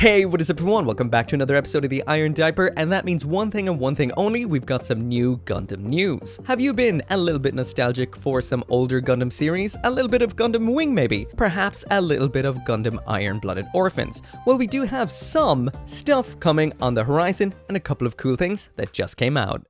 Hey, what is up everyone? Welcome back to another episode of the Iron Diaper, and that means one thing and one thing only: we've got some new Gundam news. Have you been a little bit nostalgic for some older Gundam series? A little bit of Gundam Wing maybe? Perhaps a little bit of Gundam Iron Blooded Orphans? Well, we do have some stuff coming on the horizon and a couple of cool things that just came out.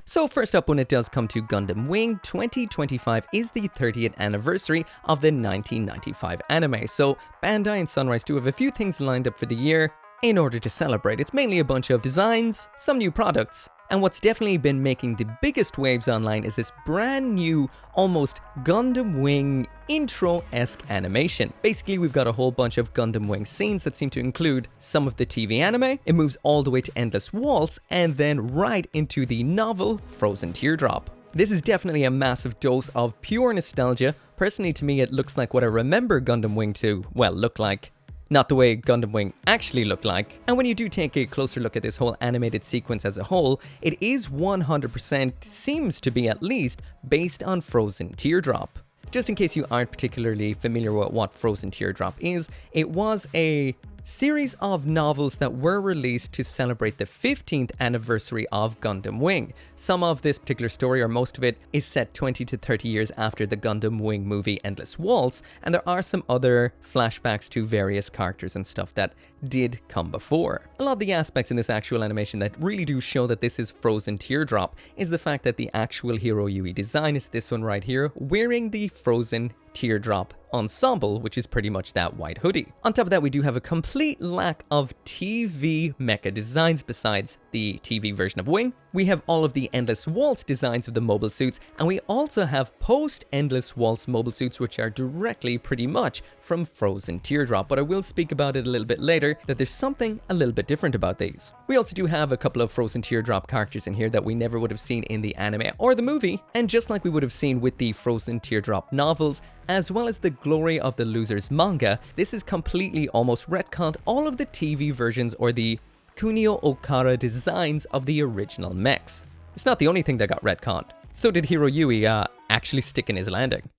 So first up, when it does come to Gundam Wing, 2025 is the 30th anniversary of the 1995 anime, so Bandai and Sunrise do have a few things lined up for the year in order to celebrate. It's mainly a bunch of designs, some new products, and what's definitely been making the biggest waves online is this brand new, almost Gundam Wing intro-esque animation. Basically, we've got a whole bunch of Gundam Wing scenes that seem to include some of the TV anime. It moves all the way to Endless Waltz and then right into the novel Frozen Teardrop. This is definitely a massive dose of pure nostalgia. Personally, to me, it looks like what I remember Gundam Wing to, well, look like. Not the way Gundam Wing actually looked like. And when you do take a closer look at this whole animated sequence as a whole, it is 100%, seems to be at least, based on Frozen Teardrop. Just in case you aren't particularly familiar with what Frozen Teardrop is, it was a series of novels that were released to celebrate the 15th anniversary of Gundam Wing. Some of this particular story, or most of it, is set 20 to 30 years after the Gundam Wing movie Endless Waltz, and there are some other flashbacks to various characters and stuff that did come before. A lot of the aspects in this actual animation that really do show that this is Frozen Teardrop is the fact that the actual Hiro Yui design is this one right here, wearing the Frozen Teardrop ensemble, which is pretty much that white hoodie. On top of that, we do have a complete lack of TV mecha designs besides the TV version of Wing. We have all of the Endless Waltz designs of the mobile suits, and we also have post-Endless Waltz mobile suits, which are directly pretty much from Frozen Teardrop, but I will speak about it a little bit later, that there's something a little bit different about these. We also do have a couple of Frozen Teardrop characters in here that we never would have seen in the anime or the movie, and just like we would have seen with the Frozen Teardrop novels, as well as the Glory of the Losers manga, this is completely almost retconned all of the TV versions or the Kunio Okara designs of the original mechs. It's not the only thing that got retconned. So did Hiro Yui actually stick in his landing.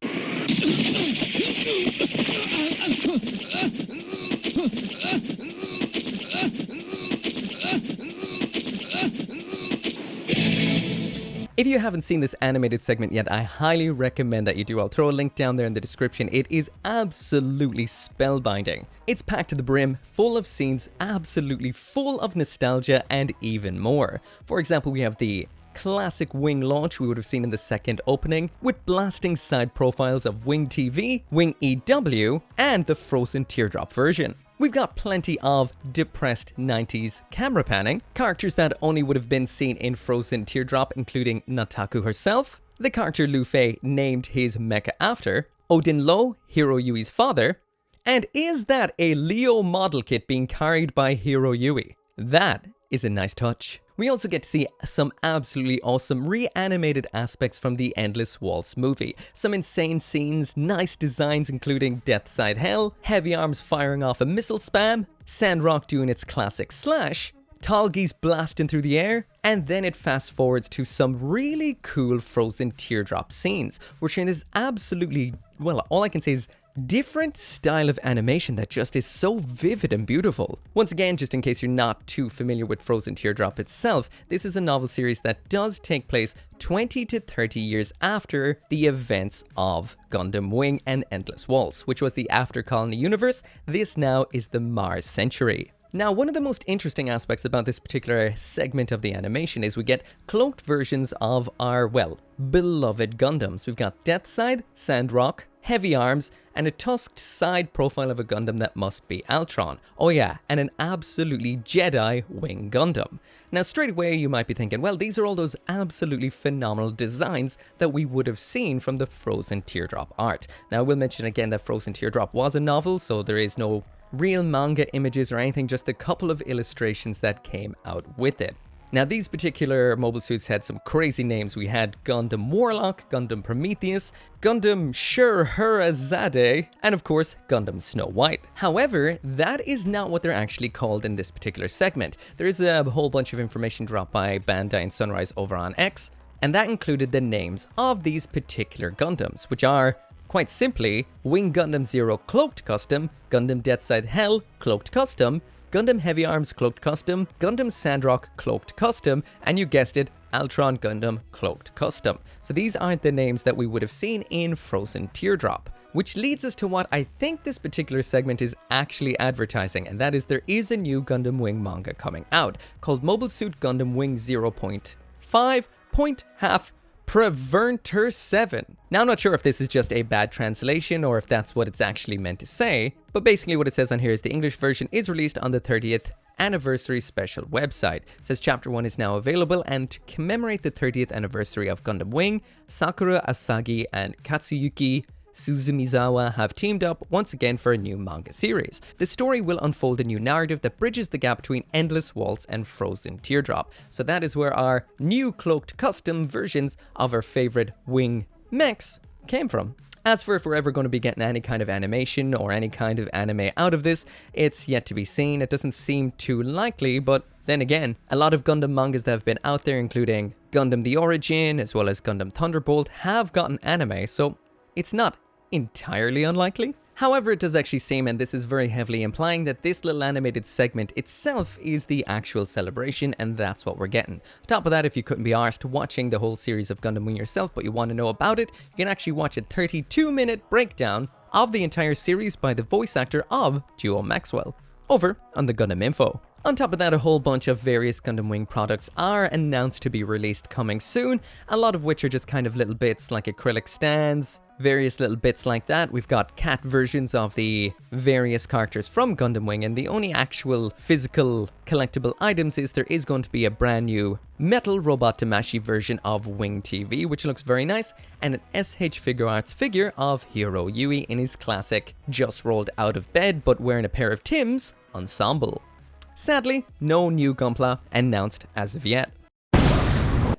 If you haven't seen this animated segment yet, I highly recommend that you do. I'll throw a link down there in the description. It is absolutely spellbinding. It's packed to the brim, full of scenes, absolutely full of nostalgia and even more. For example, we have the classic Wing launch we would have seen in the second opening, with blasting side profiles of Wing TV, Wing EW, and the Frozen Teardrop version. We've got plenty of depressed 90s camera panning, characters that only would have been seen in Frozen Teardrop, including Nataku herself, the character Lu Fei named his mecha after, Odin Lo, Hiro Yui's father, and is that a Leo model kit being carried by Hiro Yui? That is a nice touch. We also get to see some absolutely awesome reanimated aspects from the Endless Waltz movie. Some insane scenes, nice designs including Deathside Hell, Heavy Arms firing off a missile spam, Sandrock doing its classic slash, Talgeese blasting through the air, and then it fast forwards to some really cool Frozen Teardrop scenes, which are in this absolutely, well, all I can say is different style of animation that just is so vivid and beautiful. Once again, just in case you're not too familiar with Frozen Teardrop itself, this is a novel series that does take place 20 to 30 years after the events of Gundam Wing and Endless Waltz, which was the After Colony universe. This now is the Mars Century. Now, one of the most interesting aspects about this particular segment of the animation is we get cloaked versions of our, well, beloved Gundams. We've got Deathside, Sandrock, Heavy Arms, and a tusked side profile of a Gundam that must be Altron. Oh yeah, and an absolutely Jedi Wing Gundam. Now straight away you might be thinking, well, these are all those absolutely phenomenal designs that we would have seen from the Frozen Teardrop art. Now I will mention again that Frozen Teardrop was a novel, so there is no real manga images or anything, just a couple of illustrations that came out with it. Now these particular mobile suits had some crazy names. We had Gundam Warlock, Gundam Prometheus, Gundam Shurhurazade, and of course Gundam Snow White. However, that is not what they're actually called in this particular segment. There is a whole bunch of information dropped by Bandai and Sunrise over on X, and that included the names of these particular Gundams, which are Quite simply, Wing Gundam Zero Cloaked Custom, Gundam Deathside Hell Cloaked Custom, Gundam Heavy Arms Cloaked Custom, Gundam Sandrock Cloaked Custom, and you guessed it, Altron Gundam Cloaked Custom. So these aren't the names that we would have seen in Frozen Teardrop. Which leads us to what I think this particular segment is actually advertising, and that is there is a new Gundam Wing manga coming out called Mobile Suit Gundam Wing 0.5.half Preverter 7. Now, I'm not sure if this is just a bad translation or if that's what it's actually meant to say, but basically what it says on here is the English version is released on the 30th anniversary special website. It says chapter 1 is now available, and to commemorate the 30th anniversary of Gundam Wing, Sakura Asagi and Katsuyuki Suzumizawa have teamed up once again for a new manga series. The story will unfold a new narrative that bridges the gap between Endless Waltz and Frozen Teardrop. So that is where our new cloaked custom versions of our favorite Wing mechs came from. As for if we're ever going to be getting any kind of animation or any kind of anime out of this, it's yet to be seen. It doesn't seem too likely, but then again, a lot of Gundam mangas that have been out there, including Gundam The Origin as well as Gundam Thunderbolt, have gotten anime, so it's not entirely unlikely. However, it does actually seem, and this is very heavily implying, that this little animated segment itself is the actual celebration, and that's what we're getting. On top of that, if you couldn't be arsed watching the whole series of Gundam Wing yourself, but you want to know about it, you can actually watch a 32-minute breakdown of the entire series by the voice actor of Duo Maxwell over on the Gundam Info. On top of that, a whole bunch of various Gundam Wing products are announced to be released coming soon, a lot of which are just kind of little bits like acrylic stands, various little bits like that. We've got cat versions of the various characters from Gundam Wing, and the only actual physical collectible items is there is going to be a brand new metal robot Tamashi version of Wing TV, which looks very nice, and an SH Figure Arts figure of Hiro Yui in his classic just rolled out of bed but wearing a pair of Tims ensemble. Sadly, no new gunpla announced as of yet.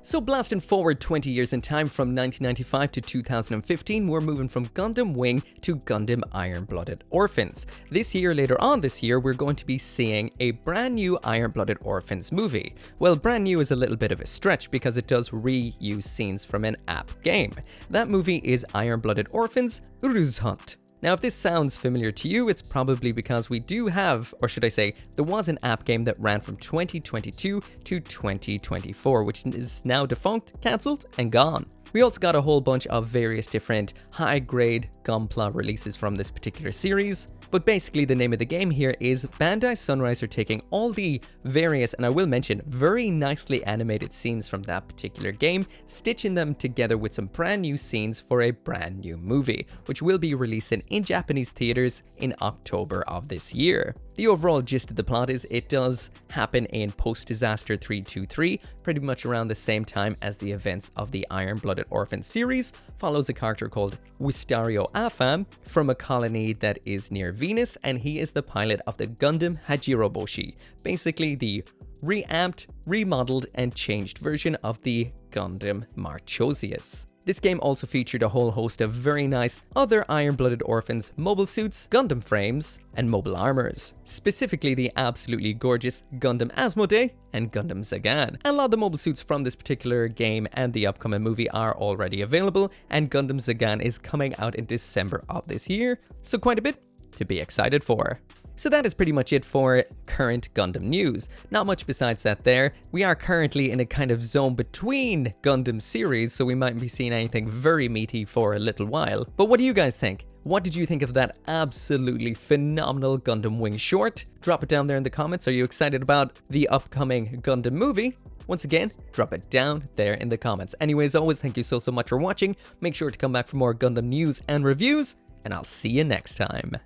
So blasting forward 20 years in time from 1995 to 2015, we're moving from Gundam Wing to Gundam Iron Blooded Orphans. This year, later on this year, we're going to be seeing a brand new Iron Blooded Orphans movie. Well, brand new is a little bit of a stretch because it does reuse scenes from an app game. That movie is Iron Blooded Orphans Ruse Hunt. Now, if this sounds familiar to you, it's probably because we do have, or should I say, there was an app game that ran from 2022 to 2024, which is now defunct, cancelled, and gone. We also got a whole bunch of various different high-grade gunpla releases from this particular series. But basically the name of the game here is Bandai Sunrise are taking all the various, and I will mention, very nicely animated scenes from that particular game, stitching them together with some brand new scenes for a brand new movie, which will be releasing in Japanese theaters in October of this year. The overall gist of the plot is it does happen in post-disaster 323, pretty much around the same time as the events of the Iron Blooded Orphans series, follows a character called Wistario Afam from a colony that is near Venus, and he is the pilot of the Gundam Hajiroboshi, basically the reamped, remodeled, and changed version of the Gundam Marchosius. This game also featured a whole host of very nice other Iron Blooded Orphans mobile suits, Gundam frames, and mobile armors. Specifically the absolutely gorgeous Gundam Asmodee and Gundam Zagan. And a lot of the mobile suits from this particular game and the upcoming movie are already available, and Gundam Zagan is coming out in December of this year, so quite a bit to be excited for. So that is pretty much it for current Gundam news. Not much besides that there. We are currently in a kind of zone between Gundam series, so we might be seeing anything very meaty for a little while. But what do you guys think? What did you think of that absolutely phenomenal Gundam Wing short? Drop it down there in the comments. Are you excited about the upcoming Gundam movie? Once again, drop it down there in the comments. Anyways, always thank you so much for watching. Make sure to come back for more Gundam news and reviews, and I'll see you next time.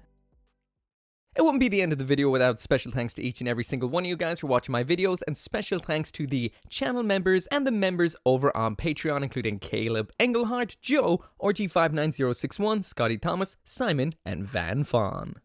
It wouldn't be the end of the video without special thanks to each and every single one of you guys for watching my videos, and special thanks to the channel members and the members over on Patreon, including Caleb, Engelhardt, Joe, RG59061, Scotty Thomas, Simon, and Van Fawn.